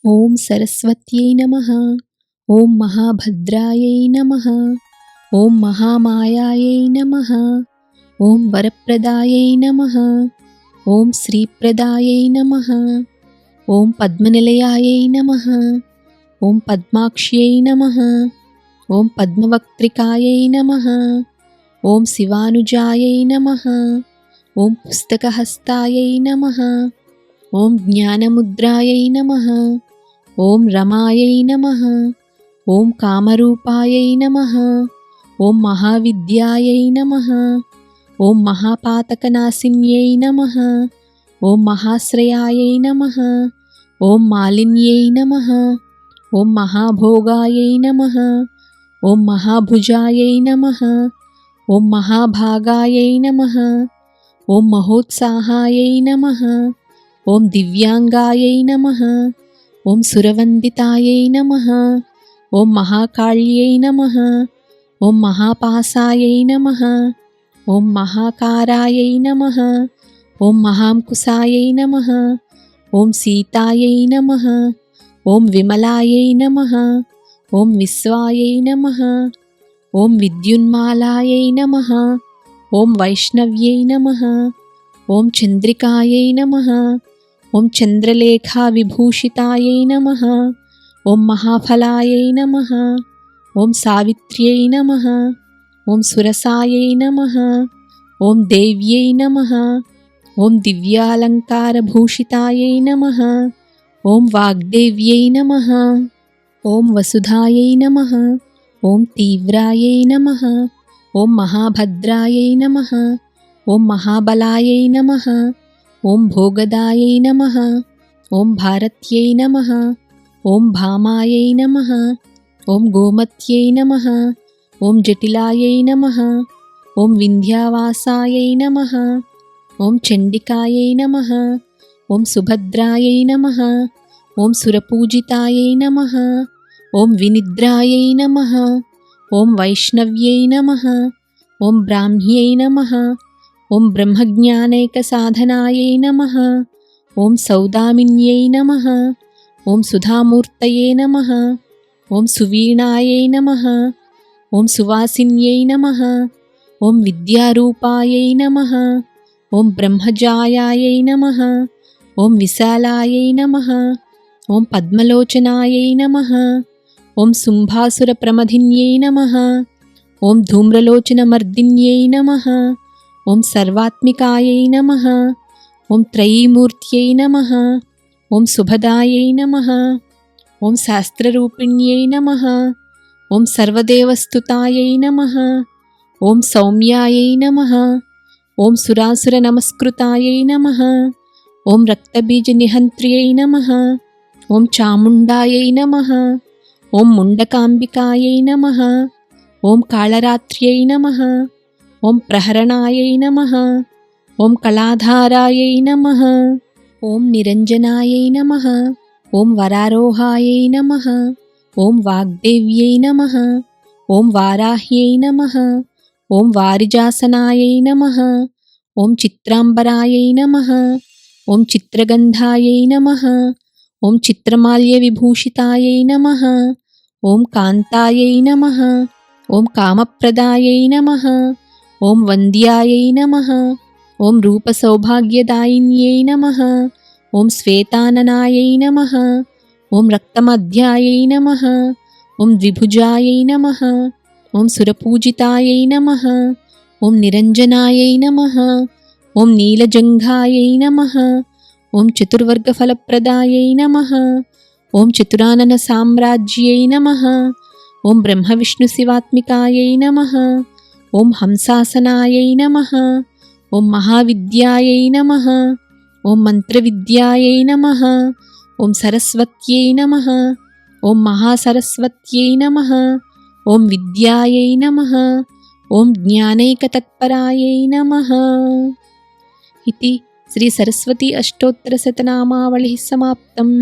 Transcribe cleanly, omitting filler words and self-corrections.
ఓం సరస్వత్యై నమః. ఓం మహాభద్రాయై నమః. ఓం మహామాయాయై నమః. ఓం వరప్రదాయై నమః. ఓం శ్రీప్రదాయై నమః. ఓం పద్మనిలయాయై నమః. ఓం పద్మాక్ష్యై నమః. ఓం పద్మవక్త్రికాయై నమః. ఓం శివానుజాయై నమః. ఓం పుస్తకహస్తాయై నమః. ఓం జ్ఞానముద్రాయై నమః. ఓం రమాయై నమః. ఓం కామరూపాయై నమః. ఓం మహావిద్యాయై నమః. ఓం మహాపాతకనాశిన్యై నమః. ఓం మహాశ్రయాయై నమః. ఓం మాలిన్యై నమః. ఓం మహాభోగాయై నమః. ఓం మహాభుజాయై నమః. ఓం మహాభాగాయై నమః. ఓం మహోత్సాహాయై నమః. ఓం దివ్యాంగాయై నమః. ఓం సురవందితాయై నమః. ఓం మహాకాళ్యై నమః. ఓం మహాపాసాయై నమః. ఓం మహాకారాయై నమః. ఓం మహాంకుశాయై నమః. ఓం సీతాయై నమః. ఓం విమలాయై నమః. ఓం విశ్వాయై నమః. ఓం విద్యున్మాలాయై నమః. ఓం వైష్ణవ్యై నమః. ఓం చంద్రికాయై నమః. ఓం చంద్రలేఖా విభూషితాయై నమః. ఓం మహాఫలాయై నమః. ఓం సావిత్ర్యై నమః. ఓం సురసాయై నమః. ఓం దేవ్యై నమః. ఓం దివ్యాలంకారభూషితాయై నమః. ఓం వాగ్దేవ్యై నమః. ఓం వసుధాయై నమః. ఓం తీవ్రాయై నమః. ఓం మహాభద్రాయై నమః. ఓం మహాబలాయై నమః. ఓం భోగదాయై నమః. ఓం భారత్యై నమః. ఓం భామాయై నమః. ఓం గోమత్యై నమః. ఓం జటిలాయై నమః. ఓం వింధ్యావాసాయై నమః. ఓం చండికాయై నమః. ఓం సుభద్రాయై నమః. ఓం సురపూజితాయై నమః. ఓం వినిద్రాయై నమః. ఓం వైష్ణవ్యై నమః. ఓం బ్రాహ్మ్యై నమః. ఓం బ్రహ్మజ్ఞానైకసాధనాయై నమః. ఓం సౌదామిన్యై నమః. ఓం సుధామూర్తయే నమః. ఓం సువీణాయై నమః. ఓం సువాసిన్యై నమః. ఓం విద్యారూపాయై నమః. ఓం బ్రహ్మజాయాయై నమః. ఓం విశాలాయై నమః. ఓం పద్మలోచనాయై నమః. ఓం శుంభాసురప్రమథిన్యై నమః. ఓం ధూమ్రలోచనమర్దిన్యై నమః. ఓం సర్వాత్మికాయై నమః. ఓం త్రయీమూర్త్యై నమః. ఓం శుభదాయై నమః. ఓం శాస్త్రరూపిణ్యై నమః. ఓం సర్వదేవస్తుతాయై నమః. ఓం సౌమ్యాయై నమః. ఓం సురాసురనమస్కృతాయై నమః. ఓం రక్తబీజనిహంత్ర్యై నమః. ఓం చాముండాయై నమః. ఓం ముండకాంబికాయై నమః. ఓం కాళరాత్ర్యై నమః. ఓం ప్రహరణాయై నమః. ఓం కళాధారాయై నమః. ఓం నిరంజనాయై నమః. ఓం వరారోహాయై నమః. ఓం వాగ్దేవ్యై నమః. ఓం వారాహ్యై నమః. ఓం వారిజాసనాయై నమః. ఓం చిత్రాంబరాయై నమః. ఓం చిత్రగంధాయై నమః. ఓం చిత్రమాల్యవిభూషితాయై నమః. ఓం కాంతాయై నమః. ఓం కామప్రదాయై నమః. ఓం వంద్యాయై నమః. ఓం రూపసౌభాగ్యదాయిన్యై నమః. ఓం శ్వేతాననాయై నమః. ఓం రక్తమధ్యాయై నమః. ఓం ద్విభుజాయై నమః. ఓం సురపూజితాయై నమః. ఓం నిరంజనాయై నమః. ఓం నీలజంఘాయై నమః. ఓం చతుర్వర్గఫలప్రదాయై నమః. ఓం చతురానన సామ్రాజ్యై నమః. ఓం బ్రహ్మవిష్ణుశివాత్మికాయై నమః. ఓం హంసాసనాయై నమః. ఓం మహావిద్యాయై నమః. ఓం మంత్రవిద్యాయై నమః. ఓం సరస్వత్యై నమః. ఓం మహాసరస్వత్యై నమః. ఓం విద్యాయై నమః. ఓం జ్ఞానైకతత్పరాయై నమః. इति श्री सरस्वती अष्टोत्तरशतनामावलिः समाप्तम्।